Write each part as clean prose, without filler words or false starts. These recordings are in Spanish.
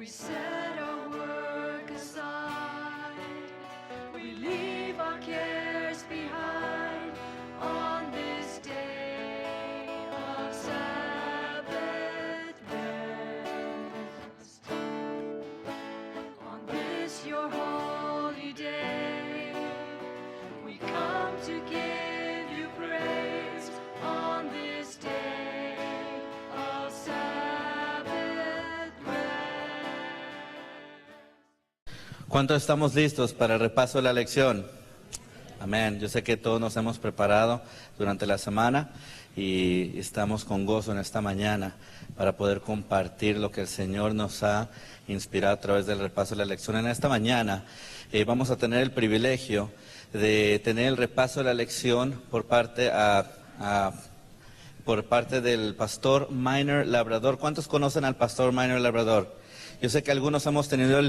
We set our work aside, we leave our cares behind on this day of Sabbath rest. On this your holy day, we come to give you praise on this day of Sabbath rest. ¿Cuántos estamos listos para el repaso de la lección? Amén. Yo sé que todos nos hemos preparado durante la semana y estamos con gozo en esta mañana para poder compartir lo que el Señor nos ha inspirado a través del repaso de la lección. En esta mañana vamos a tener el privilegio de tener el repaso de la lección por parte del pastor Minor Labrador. ¿Cuántos conocen al pastor Minor Labrador? Yo sé que algunos hemos tenido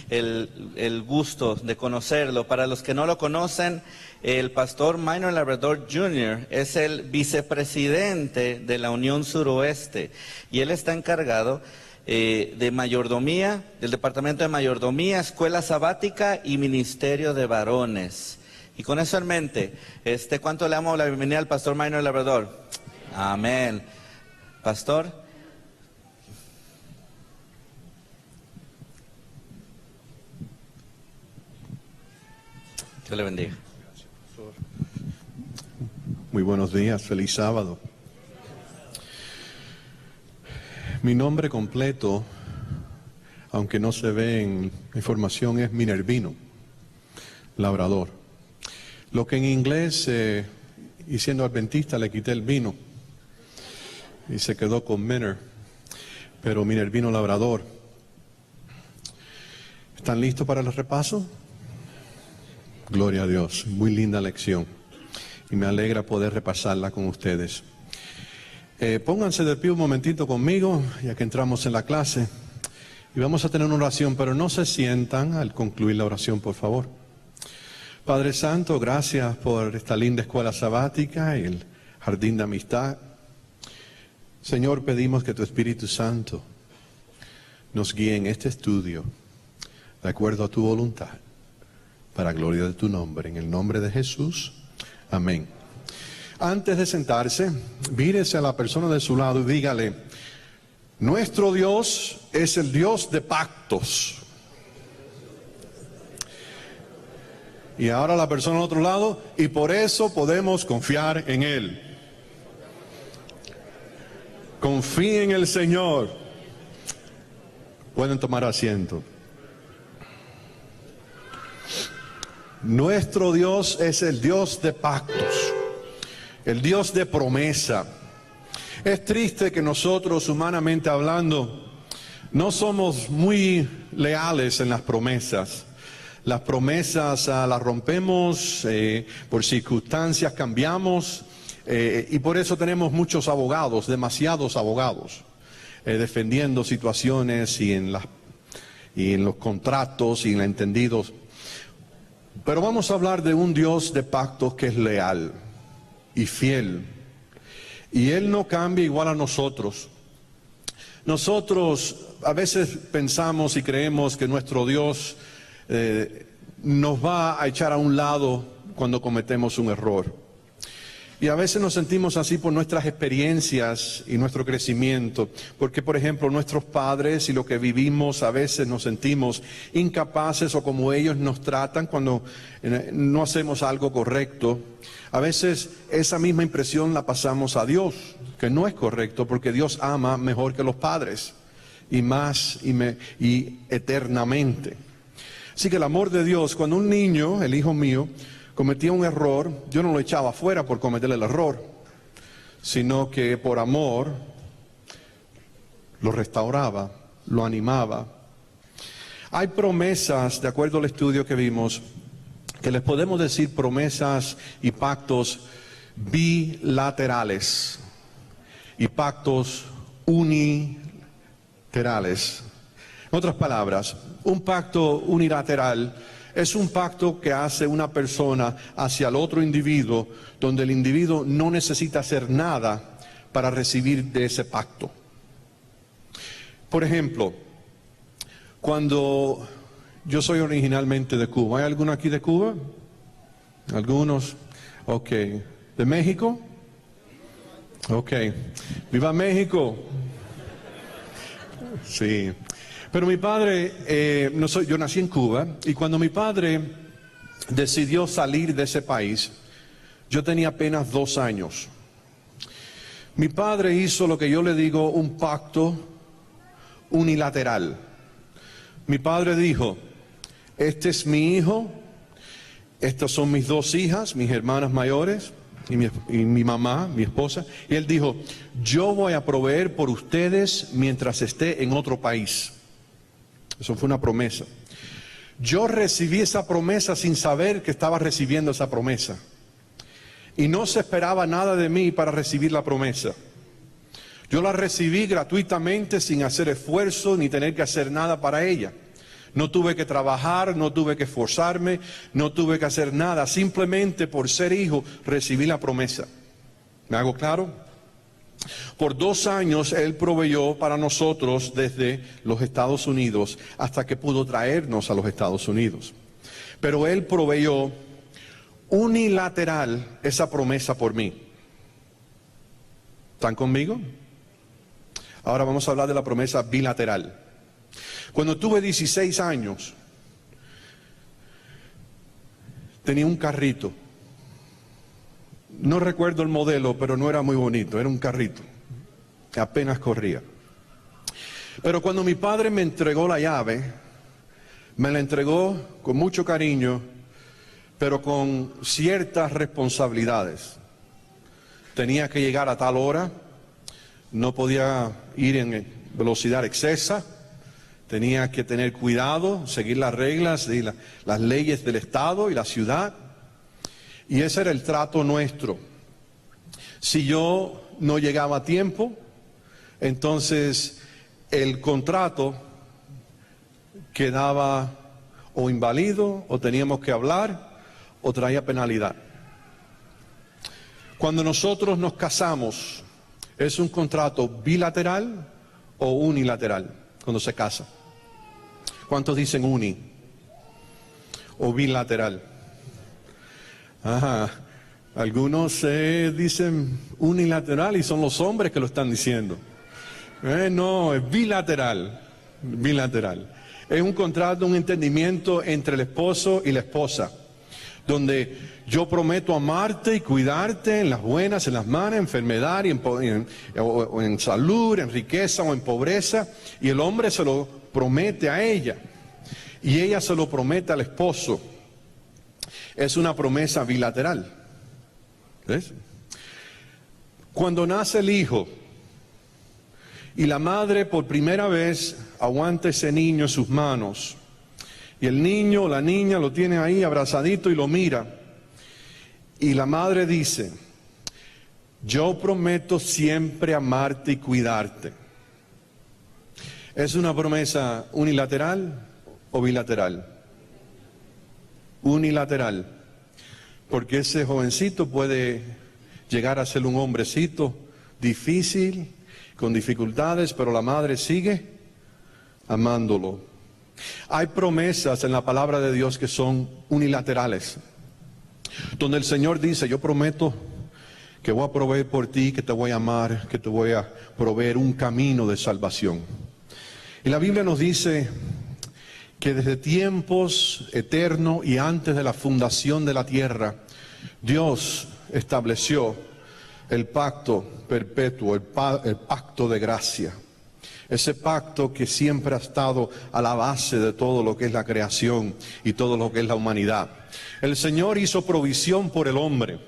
el gusto de conocerlo. Para los que no lo conocen, el pastor Minor Labrador Jr. es el vicepresidente de la Unión Suroeste y él está encargado de mayordomía, del departamento de mayordomía, escuela sabática y ministerio de varones. Y con eso en mente, ¿cuánto le damos la bienvenida al pastor Minor Labrador? Amén. Pastor. Dios le bendiga. Muy buenos días, feliz sábado. Mi nombre completo, aunque no se ve en la información, es Minervino Labrador. Lo que en inglés, y siendo adventista, le quité el vino y se quedó con Miner, pero Minervino Labrador. ¿Están listos para el repaso? Gloria a Dios, muy linda lección y me alegra poder repasarla con ustedes. Pónganse de pie un momentito conmigo, ya que entramos en la clase, y vamos a tener una oración, pero no se sientan al concluir la oración, por favor. Padre Santo, gracias por esta linda escuela sabática y el jardín de amistad. Señor, pedimos que tu Espíritu Santo nos guíe en este estudio, de acuerdo a tu voluntad, para gloria de tu nombre, en el nombre de Jesús, amén. Antes de sentarse, mírese a la persona de su lado y dígale: nuestro Dios es el Dios de pactos. Y ahora la persona al otro lado, y por eso podemos confiar en Él. Confíe en el Señor. Pueden tomar asiento. Nuestro Dios es el Dios de pactos, el Dios de promesa. Es triste que nosotros, humanamente hablando, no somos muy leales en las promesas. Las promesas las rompemos, por circunstancias cambiamos, y por eso tenemos muchos abogados, demasiados abogados, defendiendo situaciones y en los contratos y en los entendidos. Pero vamos a hablar de un Dios de pactos que es leal y fiel. Y Él no cambia igual a nosotros. Nosotros a veces pensamos y creemos que nuestro Dios nos va a echar a un lado cuando cometemos un error. Y a veces nos sentimos así por nuestras experiencias y nuestro crecimiento. Porque, por ejemplo, nuestros padres y lo que vivimos, a veces nos sentimos incapaces o como ellos nos tratan cuando no hacemos algo correcto. A veces esa misma impresión la pasamos a Dios, que no es correcto, porque Dios ama mejor que los padres y más y eternamente. Así que el amor de Dios, cuando un niño, el hijo mío, cometía un error, yo no lo echaba afuera por cometer el error, sino que por amor lo restauraba, lo animaba. Hay promesas, de acuerdo al estudio que vimos, que les podemos decir promesas y pactos bilaterales y pactos unilaterales. En otras palabras, un pacto unilateral es un pacto que hace una persona hacia el otro individuo, donde el individuo no necesita hacer nada para recibir de ese pacto. Por ejemplo, Cuando yo soy originalmente de Cuba, ¿hay alguno aquí de Cuba? Algunos, ok. ¿De México? Ok. ¡Viva México! Sí. Pero mi padre, yo nací en Cuba, y cuando mi padre decidió salir de ese país, yo tenía apenas 2 años. Mi padre hizo lo que yo le digo un pacto unilateral. Mi padre dijo: este es mi hijo, estas son mis 2 hijas, mis hermanas mayores, y mi mamá, mi esposa. Y él dijo: yo voy a proveer por ustedes mientras esté en otro país. Eso fue una promesa. Yo recibí esa promesa sin saber que estaba recibiendo esa promesa. Y no se esperaba nada de mí para recibir la promesa. Yo la recibí gratuitamente, sin hacer esfuerzo ni tener que hacer nada para ella. No tuve que trabajar, no tuve que esforzarme, no tuve que hacer nada. Simplemente por ser hijo recibí la promesa. ¿Me hago claro? Por 2 años Él proveyó para nosotros desde los Estados Unidos hasta que pudo traernos a los Estados Unidos. Pero Él proveyó unilateral esa promesa por mí. ¿Están conmigo? Ahora vamos a hablar de la promesa bilateral. Cuando tuve 16 años, tenía un carrito. No recuerdo el modelo, pero no era muy bonito, era un carrito. Apenas corría. Pero cuando mi padre me entregó la llave, me la entregó con mucho cariño, pero con ciertas responsabilidades. Tenía que llegar a tal hora, no podía ir en velocidad excesa, tenía que tener cuidado, seguir las reglas y las leyes del Estado y la ciudad. Y ese era el trato nuestro. Si yo no llegaba a tiempo, entonces el contrato quedaba o inválido, o teníamos que hablar, o traía penalidad. Cuando nosotros nos casamos, ¿es un contrato bilateral o unilateral cuando se casa? ¿Cuántos dicen uni o bilateral? Ajá. Algunos dicen unilateral y son los hombres que lo están diciendo. No, es bilateral. Bilateral. Es un contrato, un entendimiento entre el esposo y la esposa, donde yo prometo amarte y cuidarte en las buenas, en las malas, en enfermedad, o en salud, en riqueza o en pobreza, y el hombre se lo promete a ella, y ella se lo promete al esposo. Es una promesa bilateral. ¿Ves? Cuando nace el hijo y la madre por primera vez aguanta ese niño en sus manos, y el niño o la niña lo tiene ahí abrazadito y lo mira, y la madre dice: yo prometo siempre amarte y cuidarte. ¿Es una promesa unilateral o bilateral? Unilateral, porque ese jovencito puede llegar a ser un hombrecito difícil, con dificultades, pero la madre sigue amándolo. Hay promesas en la palabra de Dios que son unilaterales, donde el Señor dice: yo prometo que voy a proveer por ti, que te voy a amar, que te voy a proveer un camino de salvación. Y la Biblia nos dice que desde tiempos eternos y antes de la fundación de la tierra, Dios estableció el pacto perpetuo, el pacto de gracia. Ese pacto que siempre ha estado a la base de todo lo que es la creación y todo lo que es la humanidad. El Señor hizo provisión por el hombre,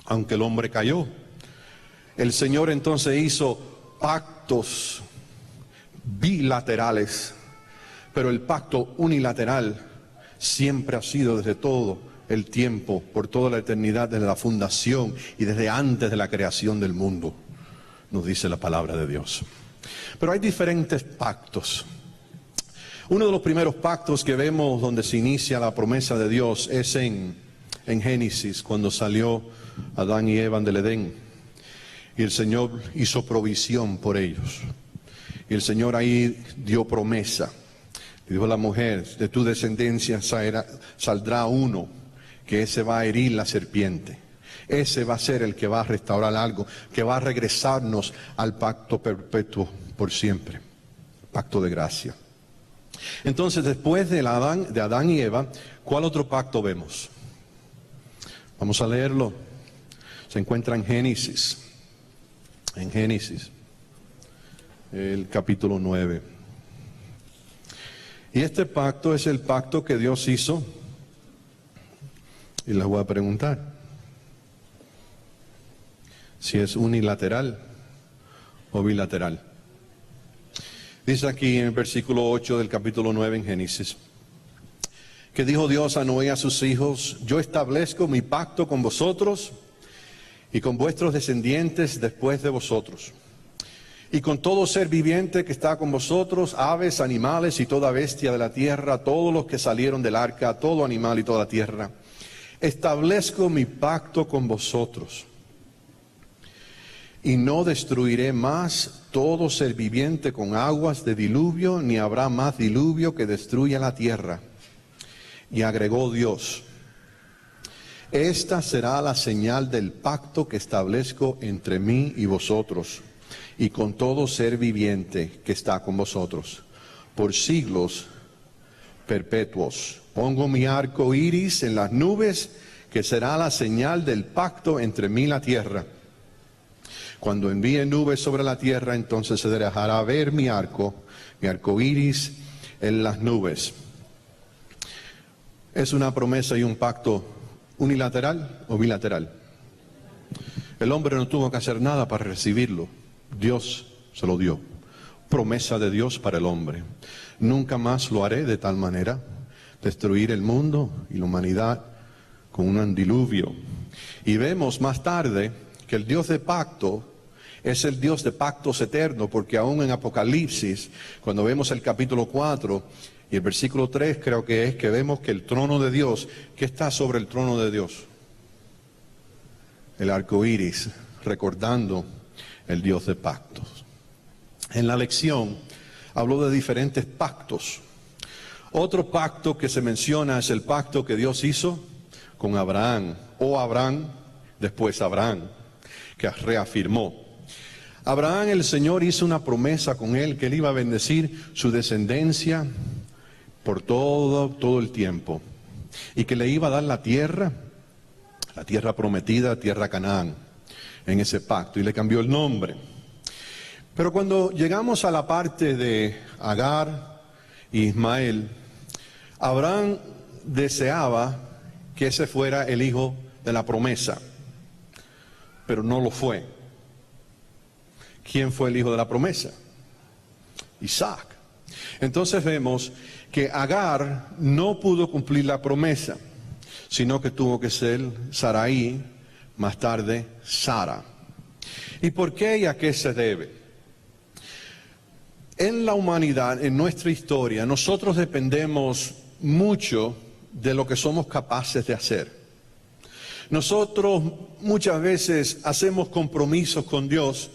aunque el hombre cayó. El Señor entonces hizo pactos bilaterales, pero el pacto unilateral siempre ha sido desde todo el tiempo, por toda la eternidad, desde la fundación y desde antes de la creación del mundo, nos dice la palabra de Dios. Pero hay diferentes pactos. Uno de los primeros pactos que vemos donde se inicia la promesa de Dios es en Génesis, cuando salió Adán y Eva del Edén, y el Señor hizo provisión por ellos, y el Señor ahí dio promesa. Y dijo la mujer, de tu descendencia saldrá uno, que ese va a herir la serpiente. Ese va a ser el que va a restaurar algo, que va a regresarnos al pacto perpetuo por siempre, pacto de gracia. Entonces, después de Adán y Eva, ¿cuál otro pacto vemos? Vamos a leerlo. Se encuentra en Génesis, el capítulo 9. Y este pacto es el pacto que Dios hizo. Y les voy a preguntar si es unilateral o bilateral. Dice aquí en el versículo 8 del capítulo 9 en Génesis, que dijo Dios a Noé y a sus hijos: yo establezco mi pacto con vosotros y con vuestros descendientes después de vosotros, y con todo ser viviente que está con vosotros, aves, animales y toda bestia de la tierra, todos los que salieron del arca, todo animal y toda tierra. Establezco mi pacto con vosotros, y no destruiré más todo ser viviente con aguas de diluvio, ni habrá más diluvio que destruya la tierra. Y agregó Dios: esta será la señal del pacto que establezco entre mí y vosotros, y con todo ser viviente que está con vosotros, por siglos perpetuos. Pongo mi arco iris en las nubes, que será la señal del pacto entre mí y la tierra. Cuando envíe nubes sobre la tierra, entonces se dejará ver mi arco iris en las nubes. ¿Es una promesa y un pacto unilateral o bilateral? El hombre no tuvo que hacer nada para recibirlo. Dios se lo dio. Promesa de Dios para el hombre. Nunca más lo haré de tal manera, destruir el mundo y la humanidad con un diluvio. Y vemos más tarde que el Dios de pacto es el Dios de pactos eternos, porque aún en Apocalipsis, cuando vemos el capítulo 4 y el versículo 3, creo que es que vemos que el trono de Dios, ¿qué está sobre el trono de Dios? El arco iris, recordando el Dios de pactos. En la lección habló de diferentes pactos. Otro pacto que se menciona es el pacto que Dios hizo con Abraham, después Abraham, que reafirmó. Abraham, el Señor hizo una promesa con él, que él iba a bendecir su descendencia por todo el tiempo, y que le iba a dar la tierra prometida, tierra Canaán, en ese pacto, y le cambió el nombre. Pero cuando llegamos a la parte de Agar y Ismael, Abraham deseaba que ese fuera el hijo de la promesa, pero no lo fue. ¿Quién fue el hijo de la promesa? Isaac. Entonces vemos que Agar no pudo cumplir la promesa, sino que tuvo que ser Sarai, más tarde Sara. ¿Y por qué y a qué se debe? En la humanidad, en nuestra historia, nosotros dependemos mucho de lo que somos capaces de hacer. Nosotros muchas veces hacemos compromisos con Dios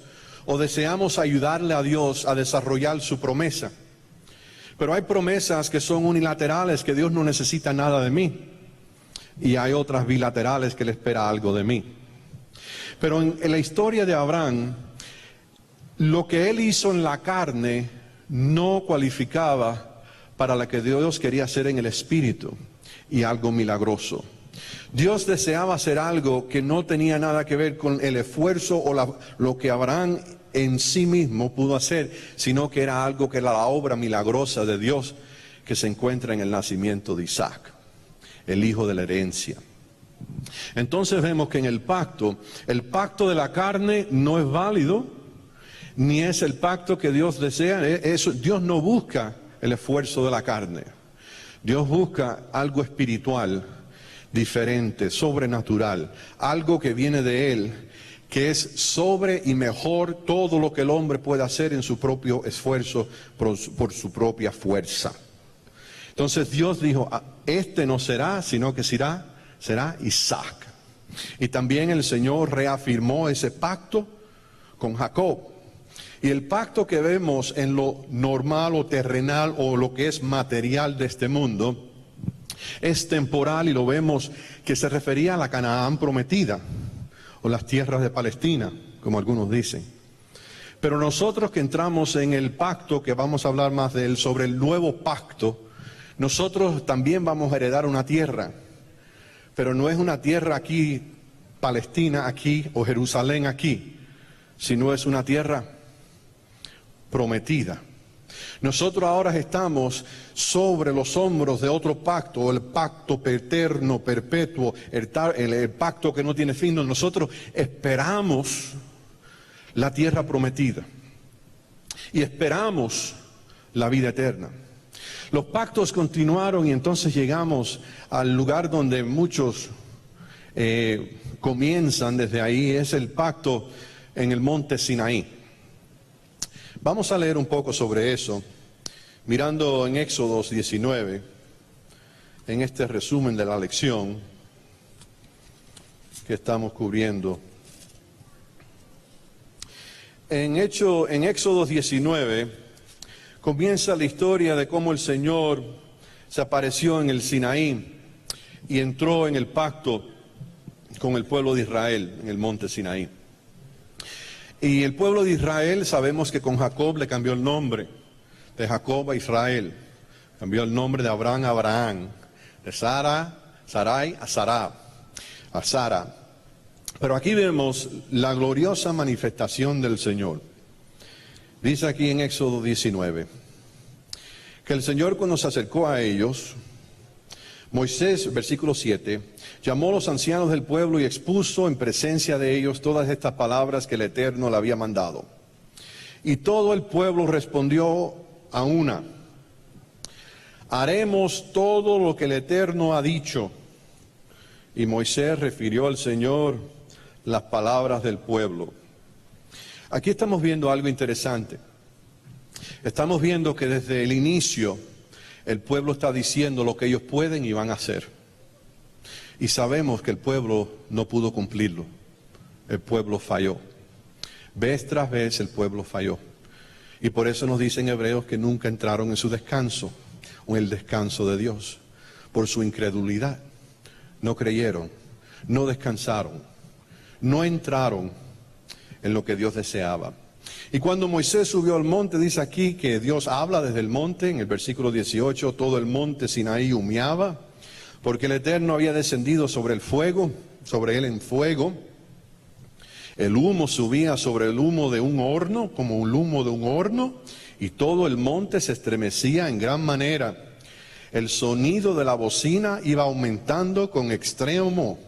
o deseamos ayudarle a Dios a desarrollar su promesa. Pero hay promesas que son unilaterales, que Dios no necesita nada de mí. Y hay otras bilaterales que Él espera algo de mí. Pero en la historia de Abraham, lo que él hizo en la carne no cualificaba para lo que Dios quería hacer en el espíritu, y algo milagroso. Dios deseaba hacer algo que no tenía nada que ver con el esfuerzo o lo que Abraham en sí mismo pudo hacer, sino que era algo que era la obra milagrosa de Dios, que se encuentra en el nacimiento de Isaac, el hijo de la herencia. Entonces vemos que en el pacto de la carne no es válido, ni es el pacto que Dios desea. Dios no busca el esfuerzo de la carne. Dios busca algo espiritual, diferente, sobrenatural, algo que viene de Él, que es sobre y mejor todo lo que el hombre puede hacer en su propio esfuerzo, por su propia fuerza. Entonces Dios dijo: este no será, sino que será Isaac. Y también el Señor reafirmó ese pacto con Jacob. Y el pacto que vemos en lo normal o terrenal o lo que es material de este mundo es temporal, y lo vemos que se refería a la Canaán prometida o las tierras de Palestina, como algunos dicen. Pero nosotros que entramos en el pacto, que vamos a hablar más de él, sobre el nuevo pacto, nosotros también vamos a heredar una tierra, pero no es una tierra aquí, Palestina aquí o Jerusalén aquí, sino es una tierra prometida. Nosotros ahora estamos sobre los hombros de otro pacto, el pacto eterno, perpetuo, el pacto que no tiene fin. Nosotros esperamos la tierra prometida y esperamos la vida eterna. Los pactos continuaron y entonces llegamos al lugar donde muchos comienzan desde ahí, es el pacto en el monte Sinaí. Vamos a leer un poco sobre eso, mirando en Éxodo 19, en este resumen de la lección que estamos cubriendo. En Éxodo 19 comienza la historia de cómo el Señor se apareció en el Sinaí y entró en el pacto con el pueblo de Israel en el monte Sinaí. Y el pueblo de Israel, sabemos que con Jacob le cambió el nombre, de Jacob a Israel. Cambió el nombre de Abraham a Abraham, de Sarai a Sara. Pero aquí vemos la gloriosa manifestación del Señor. Dice aquí en Éxodo 19, que el Señor cuando se acercó a ellos, Moisés, versículo 7, llamó a los ancianos del pueblo y expuso en presencia de ellos todas estas palabras que el Eterno le había mandado. Y todo el pueblo respondió a una: haremos todo lo que el Eterno ha dicho. Y Moisés refirió al Señor las palabras del pueblo. Aquí estamos viendo algo interesante. Estamos viendo que desde el inicio el pueblo está diciendo lo que ellos pueden y van a hacer. Y sabemos que el pueblo no pudo cumplirlo. El pueblo falló. Vez tras vez el pueblo falló. Y por eso nos dicen hebreos que nunca entraron en su descanso, o en el descanso de Dios. Por su incredulidad. No creyeron, no descansaron, no entraron en lo que Dios deseaba. Y cuando Moisés subió al monte, dice aquí que Dios habla desde el monte, en el versículo 18, todo el monte Sinaí humeaba, porque el Eterno había descendido sobre el fuego, sobre él en fuego. El humo subía sobre el humo de un horno, como el humo de un horno, y todo el monte se estremecía en gran manera. El sonido de la bocina iba aumentando con extremo.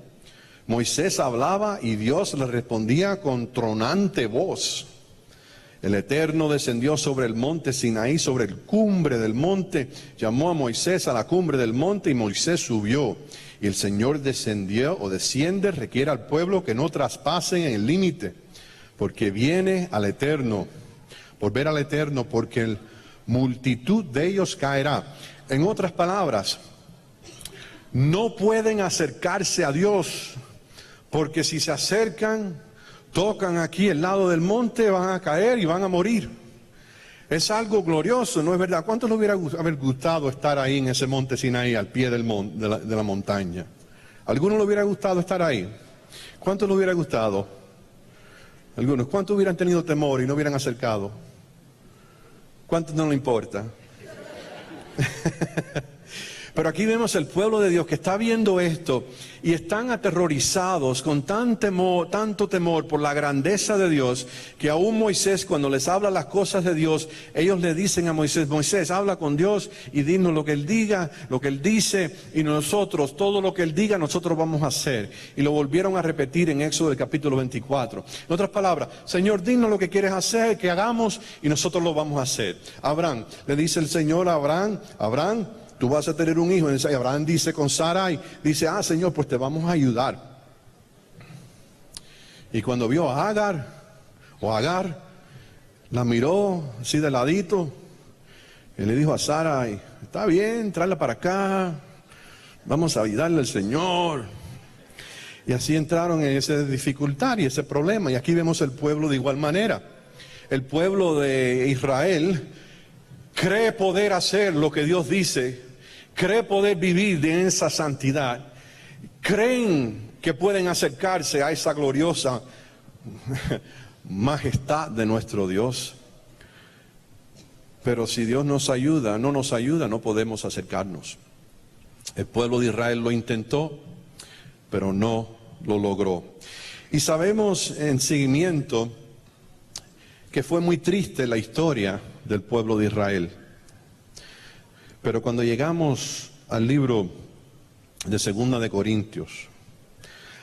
Moisés hablaba y Dios le respondía con tronante voz. El Eterno descendió sobre el monte Sinaí, sobre el cumbre del monte, llamó a Moisés a la cumbre del monte y Moisés subió. Y el Señor desciende, requiere al pueblo que no traspasen el límite, porque viene al Eterno, por ver al Eterno, porque multitud de ellos caerá. En otras palabras, no pueden acercarse a Dios, porque si se acercan, tocan aquí el lado del monte, van a caer y van a morir. Es algo glorioso, ¿no es verdad? ¿Cuántos les hubiera haber gustado estar ahí en ese monte Sinaí, al pie de la montaña? ¿Alguno le hubiera gustado estar ahí? ¿Cuántos le hubiera gustado? Algunos. ¿Cuántos hubieran tenido temor y no hubieran acercado? ¿Cuántos no le importa? Pero aquí vemos el pueblo de Dios que está viendo esto y están aterrorizados con tanto temor por la grandeza de Dios, que aún Moisés, cuando les habla las cosas de Dios, ellos le dicen a Moisés: Moisés, habla con Dios y dinos lo que Él diga, lo que Él dice, y nosotros, todo lo que Él diga, nosotros vamos a hacer. Y lo volvieron a repetir en Éxodo del capítulo 24. En otras palabras, Señor, dinos lo que quieres hacer, que hagamos, y nosotros lo vamos a hacer. Abraham, le dice el Señor a Abraham, tú vas a tener un hijo. Y Abraham dice con Sarai, dice: Señor, pues te vamos a ayudar. Y cuando vio a Agar, la miró así de ladito y le dijo a Sarai: está bien, tráela para acá, vamos a ayudarle al Señor. Y así entraron en esa dificultad y ese problema. Y aquí vemos el pueblo de igual manera. el pueblo de Israel cree poder hacer lo que Dios dice, cree poder vivir de esa santidad, creen que pueden acercarse a esa gloriosa majestad de nuestro Dios. Pero si Dios nos ayuda, no podemos acercarnos. El pueblo de Israel lo intentó, pero no lo logró. Y sabemos en seguimiento que fue muy triste la historia del pueblo de Israel. Pero cuando llegamos al libro de Segunda de Corintios,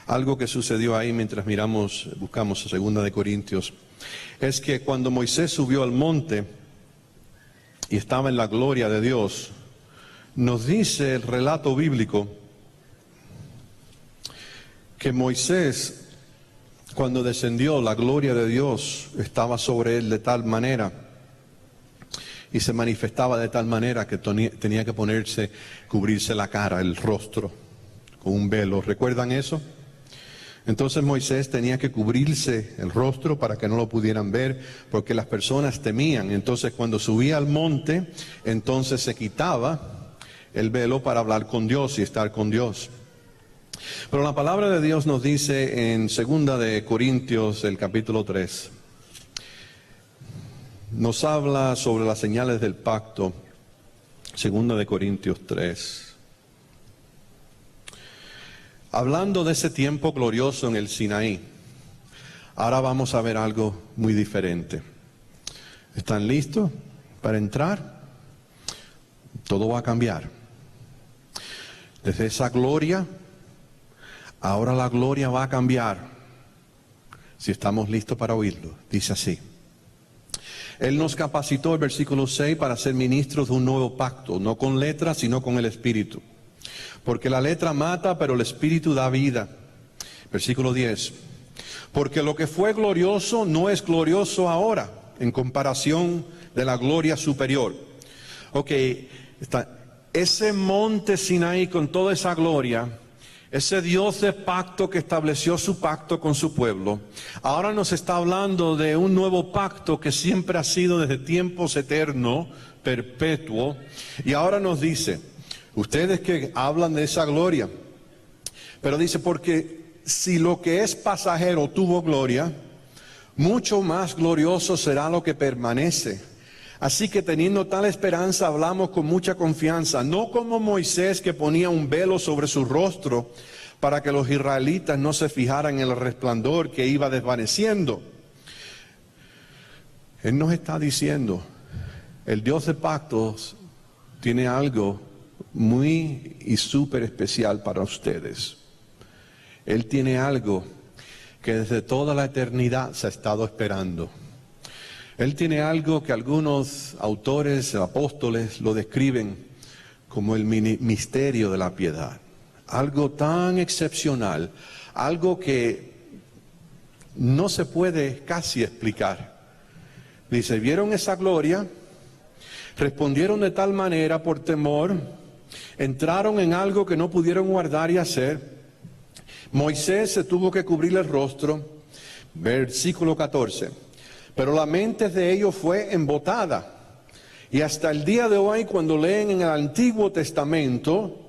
algo que sucedió ahí mientras buscamos Segunda de Corintios, es que cuando Moisés subió al monte y estaba en la gloria de Dios, nos dice el relato bíblico que Moisés, cuando descendió, la gloria de Dios estaba sobre él de tal manera y se manifestaba de tal manera que tenía que cubrirse la cara, el rostro, con un velo. ¿Recuerdan eso? Entonces Moisés tenía que cubrirse el rostro para que no lo pudieran ver, porque las personas temían. Entonces cuando subía al monte, entonces se quitaba el velo para hablar con Dios y estar con Dios. Pero la palabra de Dios nos dice en Segunda de Corintios, el capítulo 3, nos habla sobre las señales del pacto. Segunda de Corintios 3. Hablando de ese tiempo glorioso en el Sinaí, ahora vamos a ver algo muy diferente. ¿Están listos para entrar? Todo va a cambiar. Desde esa gloria, ahora la gloria va a cambiar. Si estamos listos para oírlo, dice así. Él nos capacitó, el versículo 6, para ser ministros de un nuevo pacto, no con letras, sino con el Espíritu. Porque la letra mata, pero el Espíritu da vida. Versículo 10. Porque lo que fue glorioso no es glorioso ahora, en comparación de la gloria superior. Ok, ese monte Sinaí con toda esa gloria, ese Dios de pacto que estableció su pacto con su pueblo, ahora nos está hablando de un nuevo pacto que siempre ha sido desde tiempos eternos, perpetuo, y ahora nos dice, ustedes que hablan de esa gloria, pero dice, porque si lo que es pasajero tuvo gloria, mucho más glorioso será lo que permanece. Así que teniendo tal esperanza hablamos con mucha confianza, no como Moisés que ponía un velo sobre su rostro para que los israelitas no se fijaran en el resplandor que iba desvaneciendo. Él nos está diciendo, el Dios de pactos tiene algo muy y súper especial para ustedes. Él tiene algo que desde toda la eternidad se ha estado esperando. Él tiene algo que algunos autores, apóstoles, lo describen como el misterio de la piedad. Algo tan excepcional, algo que no se puede casi explicar. Dice, ¿vieron esa gloria? Respondieron de tal manera por temor, entraron en algo que no pudieron guardar y hacer. Moisés se tuvo que cubrir el rostro. Versículo 14. Pero la mente de ellos fue embotada. Y hasta el día de hoy, cuando leen en el Antiguo Testamento,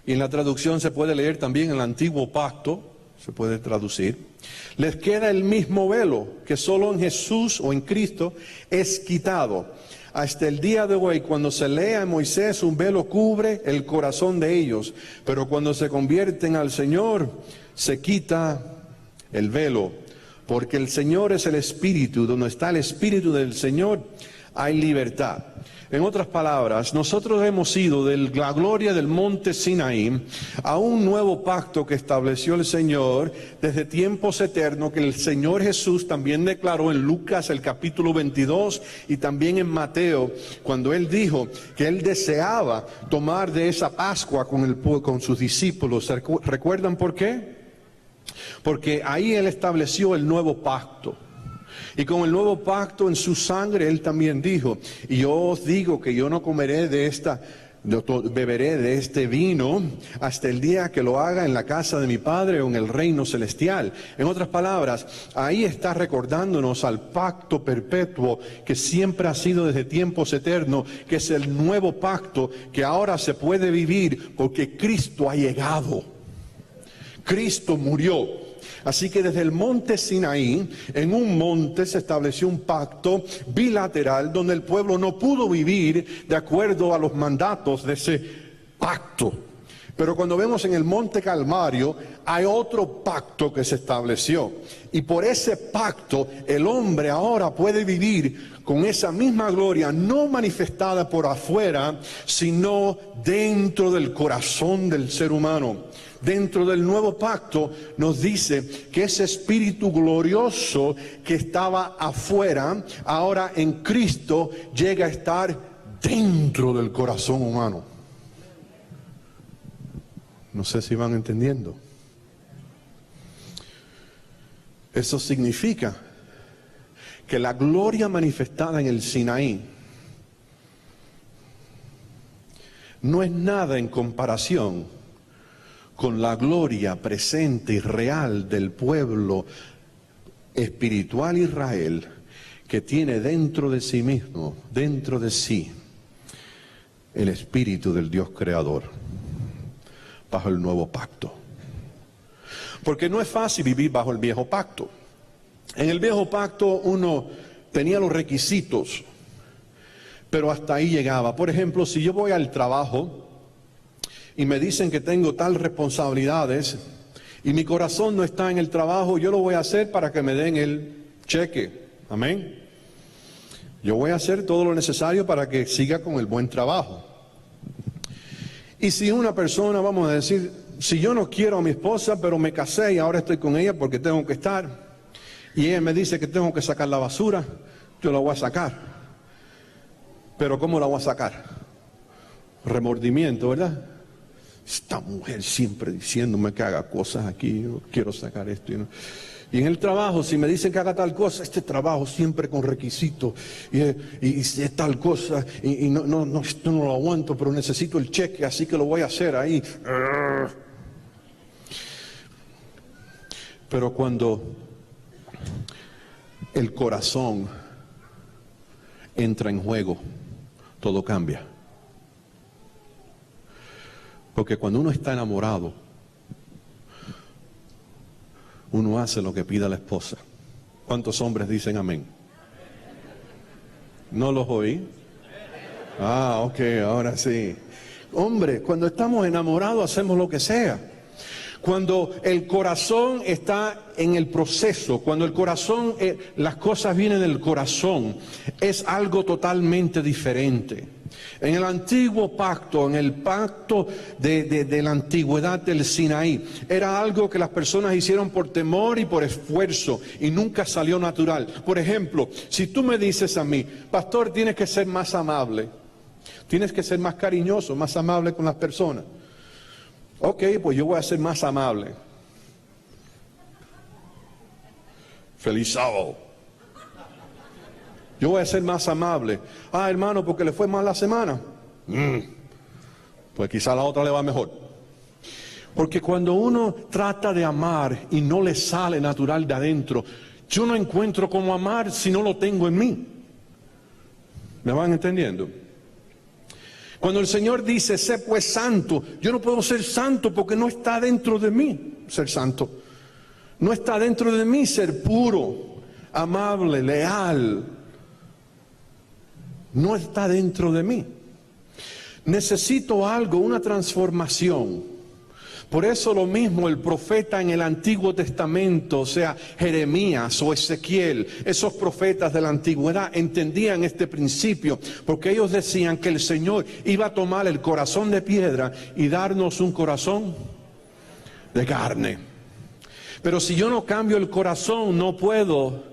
y en la traducción se puede leer también el Antiguo Pacto, se puede traducir, les queda el mismo velo que solo en Jesús o en Cristo es quitado. Hasta el día de hoy, cuando se lee a Moisés, un velo cubre el corazón de ellos, pero cuando se convierten al Señor, se quita el velo. Porque el Señor es el Espíritu, donde está el Espíritu del Señor, hay libertad. En otras palabras, nosotros hemos ido de la gloria del monte Sinaí a un nuevo pacto que estableció el Señor desde tiempos eternos, que el Señor Jesús también declaró en Lucas el capítulo 22 y también en Mateo, cuando Él dijo que Él deseaba tomar de esa Pascua con sus discípulos. ¿Recuerdan por qué? Porque ahí Él estableció el nuevo pacto. Y con el nuevo pacto en su sangre Él también dijo, y yo os digo que yo no comeré de beberé de este vino hasta el día que lo haga en la casa de mi Padre o en el reino celestial. En otras palabras, ahí está recordándonos al pacto perpetuo que siempre ha sido desde tiempos eternos, que es el nuevo pacto que ahora se puede vivir porque Cristo ha llegado. Cristo murió. Así que desde el monte Sinaí, en un monte se estableció un pacto bilateral donde el pueblo no pudo vivir de acuerdo a los mandatos de ese pacto. Pero cuando vemos en el monte Calvario, hay otro pacto que se estableció. Y por ese pacto, el hombre ahora puede vivir con esa misma gloria, no manifestada por afuera, sino dentro del corazón del ser humano. Dentro del nuevo pacto nos dice que ese espíritu glorioso que estaba afuera, ahora en Cristo llega a estar dentro del corazón humano. No sé si van entendiendo. Eso significa que la gloria manifestada en el Sinaí no es nada en comparación con la gloria presente y real del pueblo espiritual Israel, que tiene dentro de sí mismo, dentro de sí, el espíritu del Dios creador, bajo el nuevo pacto. Porque no es fácil vivir bajo el viejo pacto. En el viejo pacto uno tenía los requisitos, pero hasta ahí llegaba. Por ejemplo, si yo voy al trabajo y me dicen que tengo tal responsabilidades y mi corazón no está en el trabajo, yo lo voy a hacer para que me den el cheque. Amén. Yo voy a hacer todo lo necesario para que siga con el buen trabajo. Y si una persona, vamos a decir, si yo no quiero a mi esposa, pero me casé y ahora estoy con ella porque tengo que estar, y ella me dice que tengo que sacar la basura, yo la voy a sacar. Pero ¿cómo la voy a sacar? Remordimiento, ¿verdad? Esta mujer siempre diciéndome que haga cosas aquí, yo quiero sacar esto. Y en el trabajo, si me dicen que haga tal cosa, este trabajo siempre con requisitos, y es tal cosa, y no, esto no lo aguanto, pero necesito el cheque, así que lo voy a hacer ahí. Pero cuando el corazón entra en juego, todo cambia. Porque cuando uno está enamorado, uno hace lo que pida la esposa. ¿Cuántos hombres dicen amén? ¿No los oí? Ah, ok, ahora sí. Hombre, cuando estamos enamorados hacemos lo que sea. Cuando el corazón está en el proceso, cuando el corazón, las cosas vienen del corazón, es algo totalmente diferente. En el antiguo pacto, en el pacto de la antigüedad del Sinaí, era algo que las personas hicieron por temor y por esfuerzo y nunca salió natural. Por ejemplo, si tú me dices a mí, pastor, tienes que ser más amable, tienes que ser más cariñoso, más amable con las personas. Ok, pues yo voy a ser más amable. Feliz sábado. Yo voy a ser más amable. Ah, hermano, porque le fue mal la semana. Pues quizá la otra le va mejor. Porque cuando uno trata de amar y no le sale natural de adentro, yo no encuentro cómo amar si no lo tengo en mí. ¿Me van entendiendo? Cuando el Señor dice, sé pues santo, yo no puedo ser santo porque no está dentro de mí ser santo. No está dentro de mí ser puro, amable, leal. No está dentro de mí. Necesito algo, una transformación. Por eso lo mismo el profeta en el Antiguo Testamento, o sea, Jeremías o Ezequiel, esos profetas de la antigüedad entendían este principio, porque ellos decían que el Señor iba a tomar el corazón de piedra y darnos un corazón de carne. Pero si yo no cambio el corazón, no puedo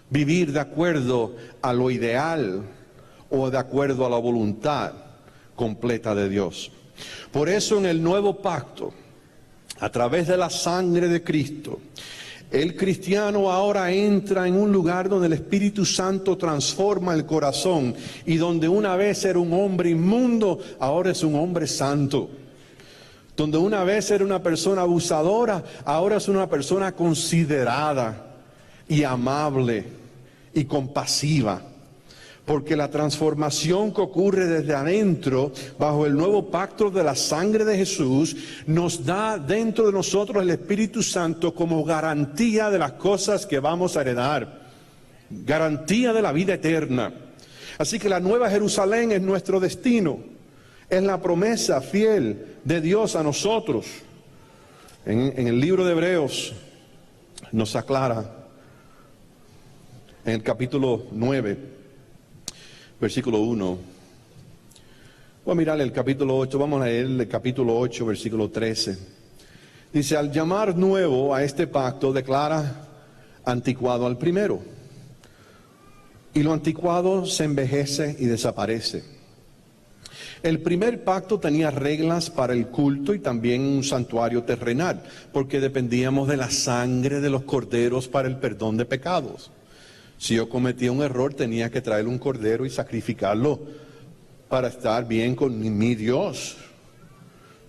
vivir de acuerdo a lo ideal o de acuerdo a la voluntad completa de Dios. Por eso en el nuevo pacto, a través de la sangre de Cristo, El cristiano ahora entra en un lugar donde el Espíritu Santo transforma el corazón y donde una vez era un hombre inmundo, ahora es un hombre santo. Donde una vez era una persona abusadora, ahora es una persona considerada y amable y compasiva. Porque la transformación que ocurre desde adentro, bajo el nuevo pacto de la sangre de Jesús, nos da dentro de nosotros el Espíritu Santo como garantía de las cosas que vamos a heredar. Garantía de la vida eterna. Así que la Nueva Jerusalén es nuestro destino. Es la promesa fiel de Dios a nosotros. En el libro de Hebreos nos aclara, en el capítulo 9, versículo 1. Voy a mirar el capítulo 8, vamos a leer el capítulo 8, versículo 13. Dice, al llamar nuevo a este pacto, declara anticuado al primero. Y lo anticuado se envejece y desaparece. El primer pacto tenía reglas para el culto y también un santuario terrenal, porque dependíamos de la sangre de los corderos para el perdón de pecados. Si yo cometía un error, tenía que traer un cordero y sacrificarlo para estar bien con mi Dios.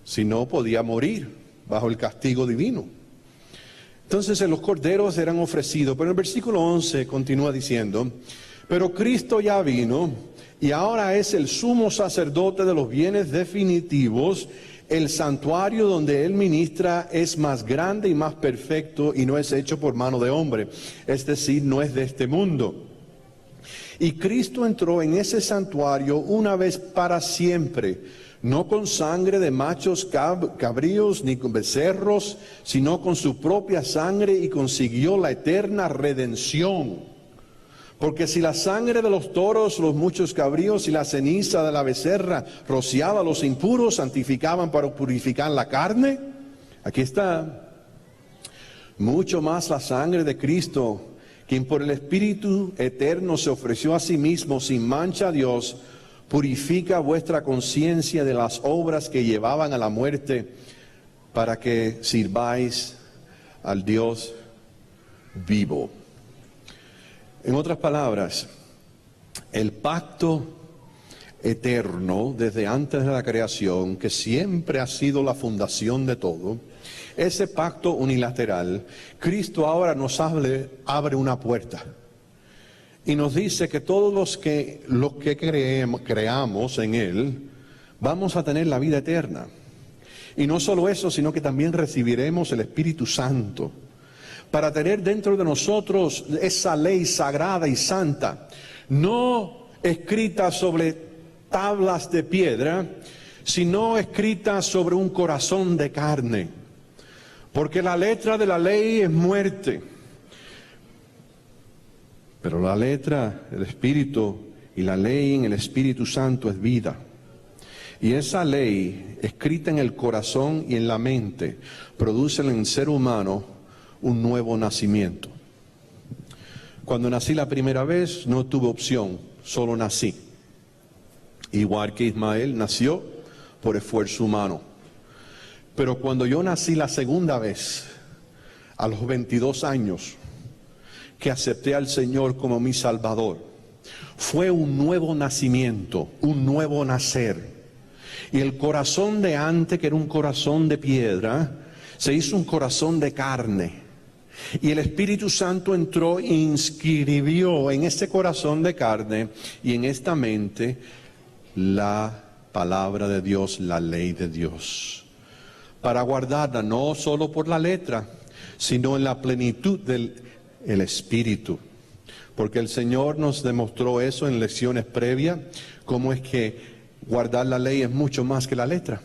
Si no, podía morir bajo el castigo divino. Entonces los corderos eran ofrecidos, pero en el versículo 11 continúa diciendo, pero Cristo ya vino y ahora es el sumo sacerdote de los bienes definitivos. El santuario donde Él ministra es más grande y más perfecto y no es hecho por mano de hombre, es decir, no es de este mundo. Y Cristo entró en ese santuario una vez para siempre, no con sangre de machos cabríos ni con becerros, sino con su propia sangre y consiguió la eterna redención. Porque si la sangre de los toros, los muchos cabríos y la ceniza de la becerra rociaba a los impuros, santificaban para purificar la carne, aquí está, mucho más la sangre de Cristo, quien por el Espíritu eterno se ofreció a sí mismo sin mancha a Dios, purifica vuestra conciencia de las obras que llevaban a la muerte, para que sirváis al Dios vivo. En otras palabras, el pacto eterno desde antes de la creación, que siempre ha sido la fundación de todo, ese pacto unilateral, Cristo ahora nos abre una puerta y nos dice que todos los que creamos en Él, vamos a tener la vida eterna. Y no solo eso, sino que también recibiremos el Espíritu Santo, para tener dentro de nosotros esa ley sagrada y santa, no escrita sobre tablas de piedra, sino escrita sobre un corazón de carne. Porque la letra de la ley es muerte, pero la letra, el Espíritu y la ley en el Espíritu Santo es vida. Y esa ley, escrita en el corazón y en la mente, produce en el ser humano un nuevo nacimiento. Cuando nací la primera vez no tuve opción, solo nací. Igual que Ismael nació por esfuerzo humano. Pero cuando yo nací la segunda vez, a los 22 años, que acepté al Señor como mi Salvador, fue un nuevo nacimiento, un nuevo nacer. Y el corazón de antes, que era un corazón de piedra, se hizo un corazón de carne. Y el Espíritu Santo entró e inscribió en ese corazón de carne y en esta mente la palabra de Dios, la ley de Dios, para guardarla no solo por la letra, sino en la plenitud del Espíritu. Porque el Señor nos demostró eso en lecciones previas, cómo es que guardar la ley es mucho más que la letra.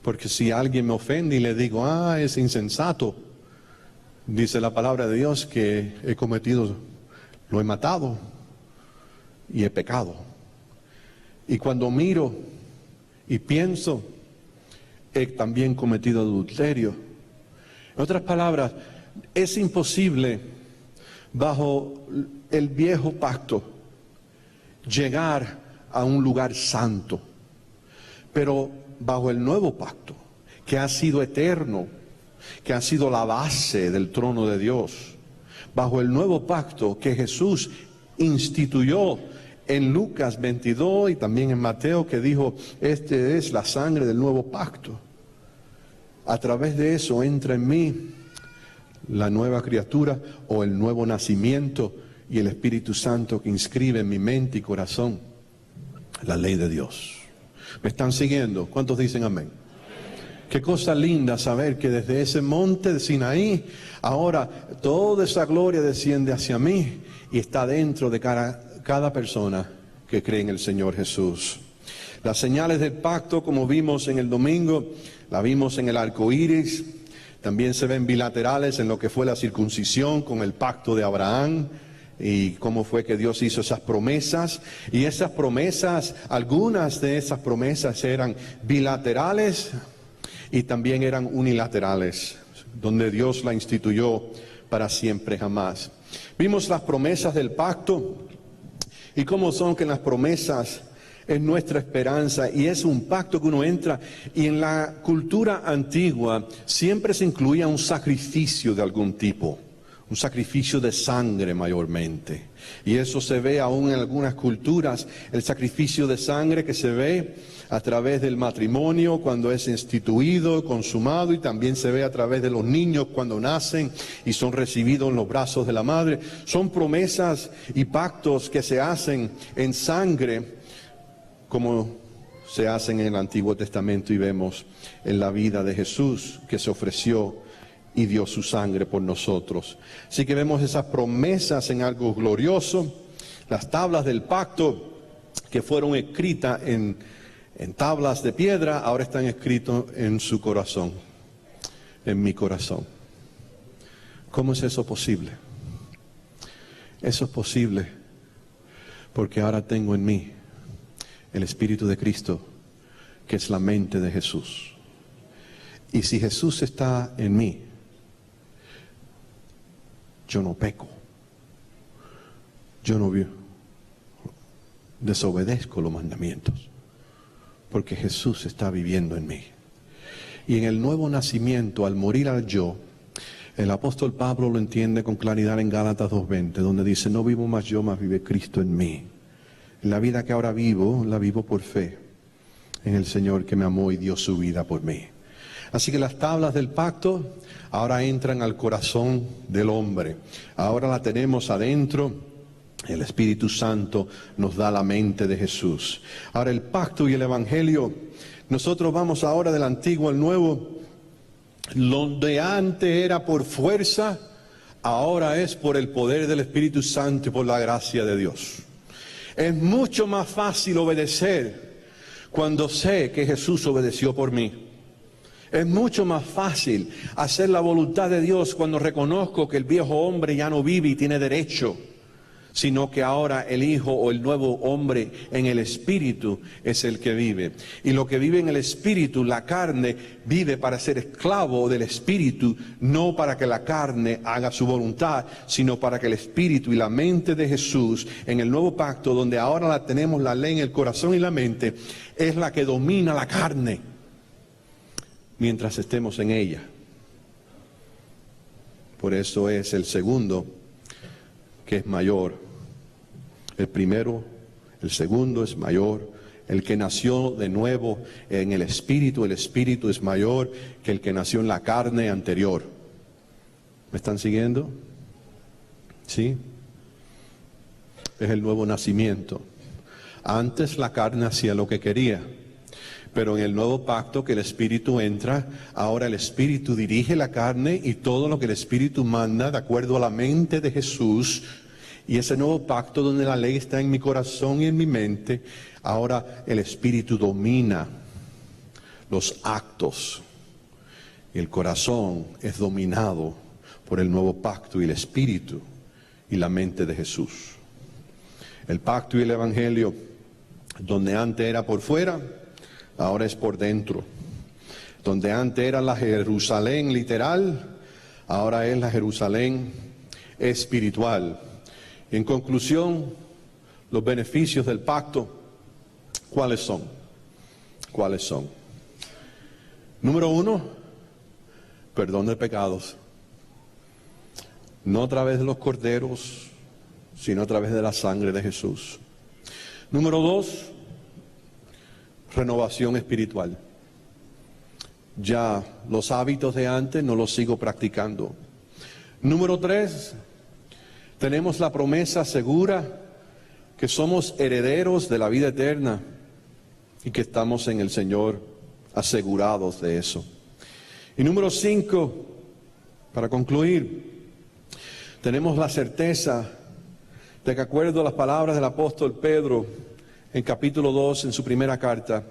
Porque si alguien me ofende y le digo, es insensato, dice la palabra de Dios que he cometido, lo he matado y he pecado. Y cuando miro y pienso, he también cometido adulterio. En otras palabras, es imposible bajo el viejo pacto llegar a un lugar santo. Pero bajo el nuevo pacto, que ha sido eterno, que ha sido la base del trono de Dios, bajo el nuevo pacto que Jesús instituyó en Lucas 22 y también en Mateo, que dijo, este es la sangre del nuevo pacto. A través de eso entra en mí la nueva criatura o el nuevo nacimiento y el Espíritu Santo que inscribe en mi mente y corazón la ley de Dios. ¿Me están siguiendo? ¿Cuántos dicen amén? Qué cosa linda saber que desde ese monte de Sinaí, ahora toda esa gloria desciende hacia mí y está dentro de cada persona que cree en el Señor Jesús. Las señales del pacto, como vimos en el domingo, la vimos en el arco iris, también se ven bilaterales en lo que fue la circuncisión con el pacto de Abraham y cómo fue que Dios hizo esas promesas. Y esas promesas, algunas de esas promesas eran bilaterales y también eran unilaterales, donde Dios la instituyó para siempre jamás. Vimos las promesas del pacto y cómo son que las promesas es nuestra esperanza y es un pacto que uno entra, y en la cultura antigua siempre se incluía un sacrificio de algún tipo, un sacrificio de sangre mayormente, y eso se ve aún en algunas culturas, el sacrificio de sangre que se ve a través del matrimonio cuando es instituido, consumado, y también se ve a través de los niños cuando nacen y son recibidos en los brazos de la madre. Son promesas y pactos que se hacen en sangre, como se hacen en el Antiguo Testamento y vemos en la vida de Jesús, que se ofreció y dio su sangre por nosotros. Así que vemos esas promesas en algo glorioso. Las tablas del pacto que fueron escritas en tablas de piedra, ahora están escritas en su corazón, en mi corazón. ¿Cómo es eso posible? Eso es posible porque ahora tengo en mí el Espíritu de Cristo, que es la mente de Jesús. Y si Jesús está en mí, yo no peco, yo no desobedezco los mandamientos, porque Jesús está viviendo en mí. Y en el nuevo nacimiento, al morir al yo, el apóstol Pablo lo entiende con claridad en Gálatas 2:20, donde dice, no vivo más yo, más vive Cristo en mí. La vida que ahora vivo, la vivo por fe en el Señor que me amó y dio su vida por mí. Así que las tablas del pacto ahora entran al corazón del hombre. Ahora la tenemos adentro. El Espíritu Santo nos da la mente de Jesús. Ahora el pacto y el evangelio. Nosotros vamos ahora del antiguo al nuevo. Donde antes era por fuerza, ahora es por el poder del Espíritu Santo y por la gracia de Dios. Es mucho más fácil obedecer cuando sé que Jesús obedeció por mí. Es mucho más fácil hacer la voluntad de Dios cuando reconozco que el viejo hombre ya no vive y tiene derecho, sino que ahora el Hijo o el nuevo hombre en el Espíritu es el que vive. Y lo que vive en el Espíritu, la carne, vive para ser esclavo del Espíritu, no para que la carne haga su voluntad, sino para que el Espíritu y la mente de Jesús, en el nuevo pacto, donde ahora la tenemos la ley en el corazón y la mente, es la que domina la carne, mientras estemos en ella. Por eso es el segundo que es mayor. El primero, el segundo es mayor. El que nació de nuevo en el Espíritu es mayor que el que nació en la carne anterior. ¿Me están siguiendo? ¿Sí? Es el nuevo nacimiento. Antes la carne hacía lo que quería, pero en el nuevo pacto que el Espíritu entra, ahora el Espíritu dirige la carne y todo lo que el Espíritu manda de acuerdo a la mente de Jesús. Y ese nuevo pacto donde la ley está en mi corazón y en mi mente, ahora el Espíritu domina los actos. Y el corazón es dominado por el nuevo pacto y el Espíritu y la mente de Jesús. El pacto y el Evangelio, donde antes era por fuera, ahora es por dentro. Donde antes era la Jerusalén literal, ahora es la Jerusalén espiritual. Y en conclusión, los beneficios del pacto, ¿cuáles son? ¿Cuáles son? Número 1, perdón de pecados, no a través de los corderos, sino a través de la sangre de Jesús. Número 2, renovación espiritual. Ya los hábitos de antes no los sigo practicando. Número 3, tenemos la promesa segura que somos herederos de la vida eterna y que estamos en el Señor asegurados de eso. Y número 5, para concluir, tenemos la certeza de que, acuerdo a las palabras del apóstol Pedro en capítulo 2, en su primera carta,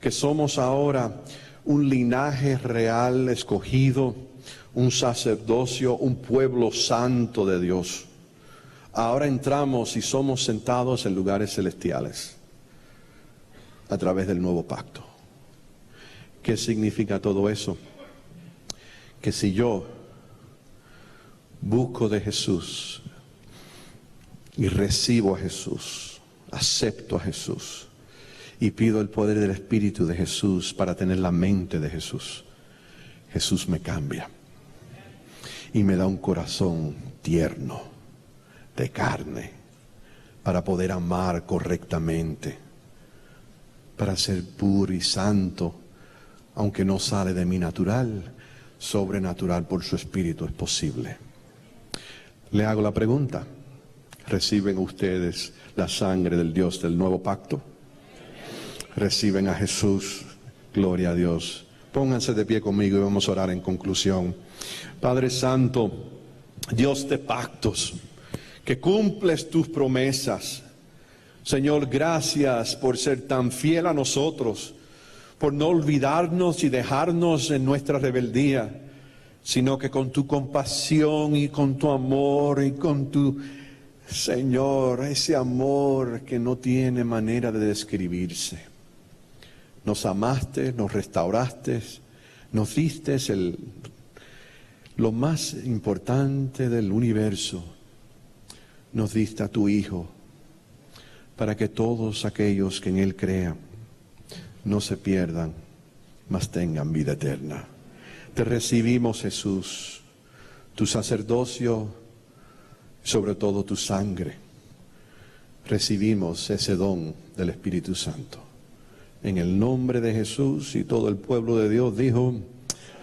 que somos ahora un linaje real escogido, un sacerdocio, un pueblo santo de Dios. Ahora entramos y somos sentados en lugares celestiales a través del nuevo pacto. ¿Qué significa todo eso? Que si yo busco de Jesús y recibo a Jesús, acepto a Jesús y pido el poder del Espíritu de Jesús para tener la mente de Jesús, Jesús me cambia y me da un corazón tierno, de carne, para poder amar correctamente, para ser puro y santo, aunque no sale de mi natural, sobrenatural por su Espíritu es posible. Le hago la pregunta: ¿reciben ustedes la sangre del Dios del nuevo pacto? ¿Reciben a Jesús? Gloria a Dios. Pónganse de pie conmigo y vamos a orar en conclusión. Padre Santo, Dios de pactos, que cumples tus promesas. Señor, gracias por ser tan fiel a nosotros, por no olvidarnos y dejarnos en nuestra rebeldía, sino que con tu compasión y con tu amor y con tu, Señor, ese amor que no tiene manera de describirse. Nos amaste, nos restauraste, nos diste lo más importante del universo. Nos diste a tu Hijo para que todos aquellos que en Él crean no se pierdan, mas tengan vida eterna. Te recibimos, Jesús, tu sacerdocio, sobre todo tu sangre. Recibimos ese don del Espíritu Santo. En el nombre de Jesús, y todo el pueblo de Dios dijo: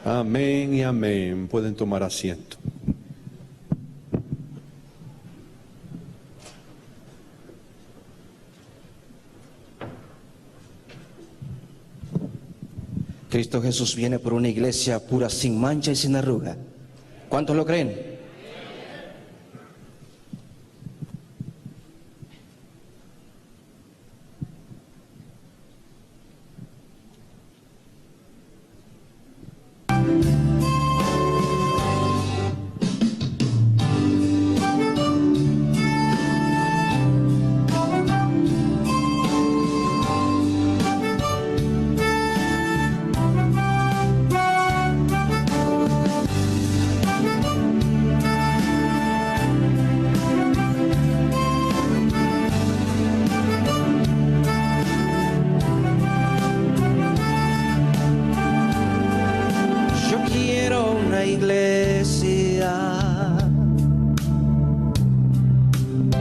amén y amén. Pueden tomar asiento. Cristo Jesús viene por una iglesia pura, sin mancha y sin arruga. ¿Cuántos lo creen?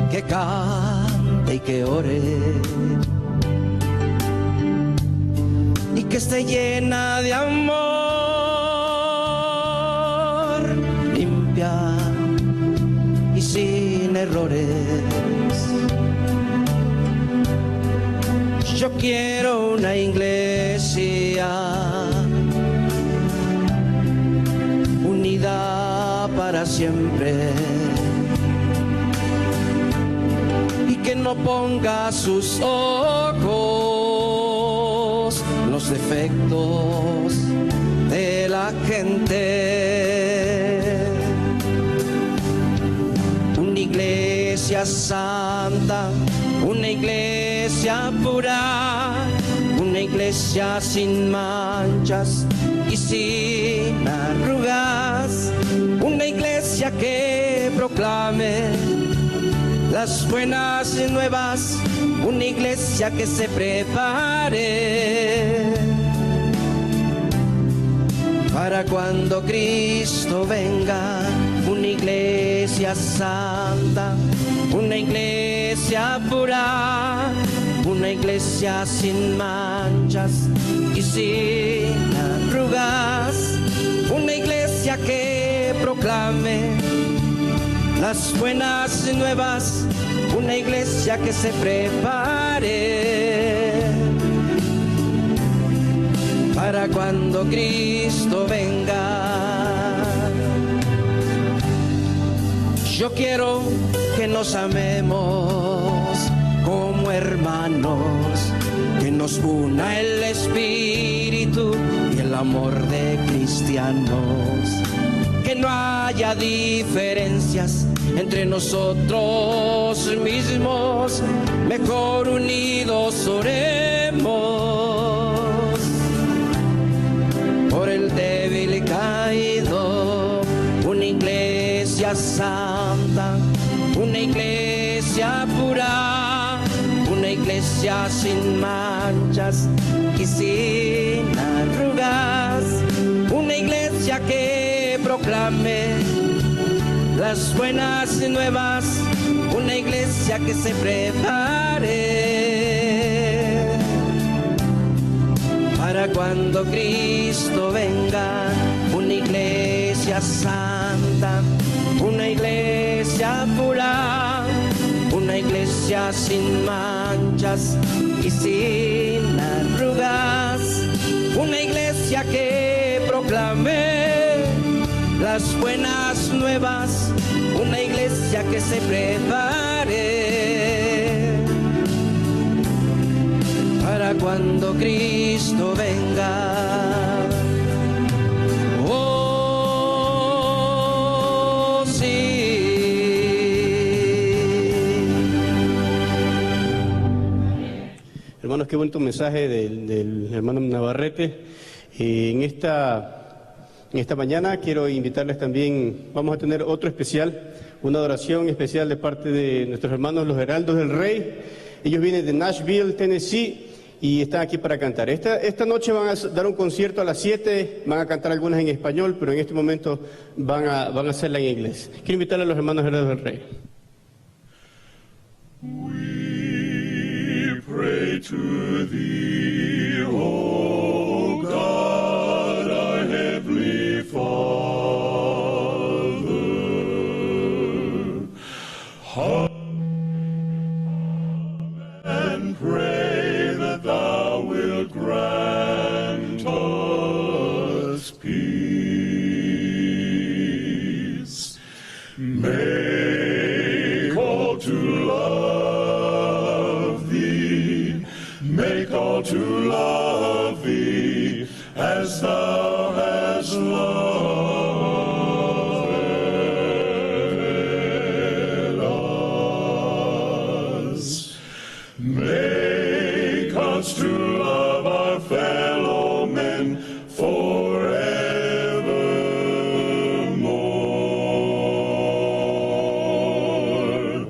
Que cante y que ore, y que esté llena de amor, limpia y sin errores. Yo quiero una iglesia unida para siempre, que no ponga sus ojos los defectos de la gente. Una iglesia santa, una iglesia pura, una iglesia sin manchas y sin arrugas, una iglesia que proclame las buenas nuevas, una iglesia que se prepare para para cuando Cristo venga, una iglesia santa, una iglesia pura, una iglesia sin manchas y sin arrugas, una iglesia que proclame las buenas nuevas, una iglesia que se prepare para cuando Cristo venga. Yo quiero que nos amemos como hermanos, que nos una el espíritu y el amor de cristianos, que no haya diferencias entre nosotros mismos, mejor unidos oremos por el débil y caído, una iglesia santa, una iglesia pura, una iglesia sin manchas y sin arrugas, una iglesia que proclame las buenas nuevas, una iglesia que se prepare para cuando Cristo venga, una iglesia santa, una iglesia pura, una iglesia sin manchas y sin arrugas, una iglesia que proclame las buenas nuevas, una iglesia que se prepare para cuando Cristo venga. Oh, sí. Hermanos, qué bonito mensaje del hermano Navarrete. En esta mañana quiero invitarles también, vamos a tener otro especial, una adoración especial de parte de nuestros hermanos los Heraldos del Rey. Ellos vienen de Nashville, Tennessee, y están aquí para cantar. Esta noche van a dar un concierto a las 7, van a cantar algunas en español, pero en este momento van a hacerla en inglés. Quiero invitar a los hermanos Heraldos del Rey. We pray to thee, O God, our heavenly Father. And pray that thou wilt grant us peace. Make all to love thee, make all to love thee, as thou hast loved us. Make us to love our fellow men forevermore.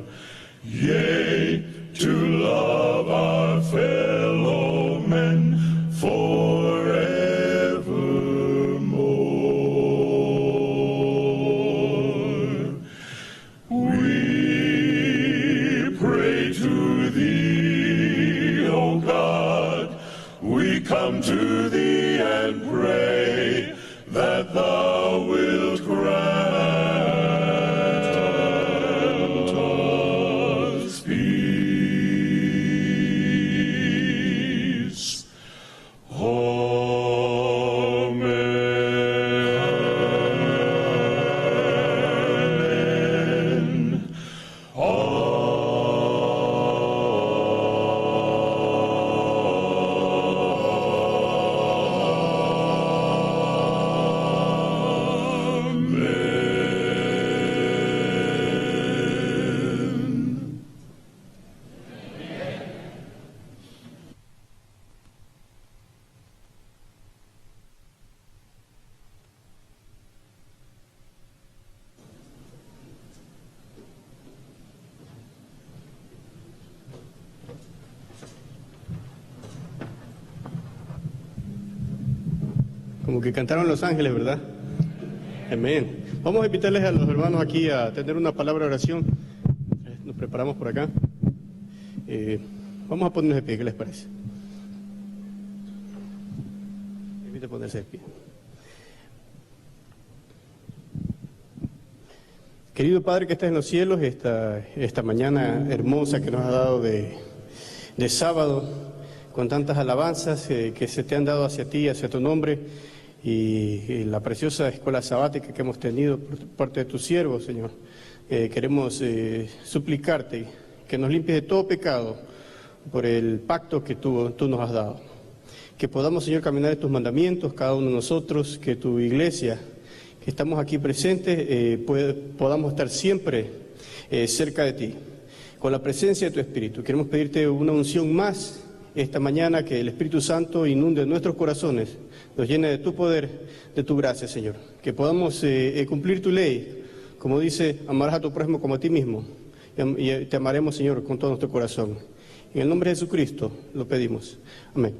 Yea, to love our fellow men forevermore. We pray to thee, O God, we come to thee and pray that thou wilt grant us peace. Amen. Amen. Como que cantaron los ángeles, ¿verdad? Amén. Vamos a invitarles a los hermanos aquí a tener una palabra de oración. Nos preparamos por acá. Vamos a ponernos de pie, ¿qué les parece? Invita a ponerse de pie. Querido Padre que estás en los cielos, esta mañana hermosa que nos has dado de sábado, con tantas alabanzas que se te han dado hacia ti, hacia tu nombre, y la preciosa escuela sabática que hemos tenido por parte de tus siervos, Señor. Queremos suplicarte que nos limpies de todo pecado por el pacto que tú nos has dado. Que podamos, Señor, caminar en tus mandamientos, cada uno de nosotros, que tu iglesia, que estamos aquí presentes, podamos estar siempre cerca de ti, con la presencia de tu Espíritu. Queremos pedirte una unción más esta mañana, que el Espíritu Santo inunde nuestros corazones, nos llene de tu poder, de tu gracia, Señor. Que podamos cumplir tu ley, como dice, amarás a tu prójimo como a ti mismo, y te amaremos, Señor, con todo nuestro corazón. En el nombre de Jesucristo lo pedimos. Amén.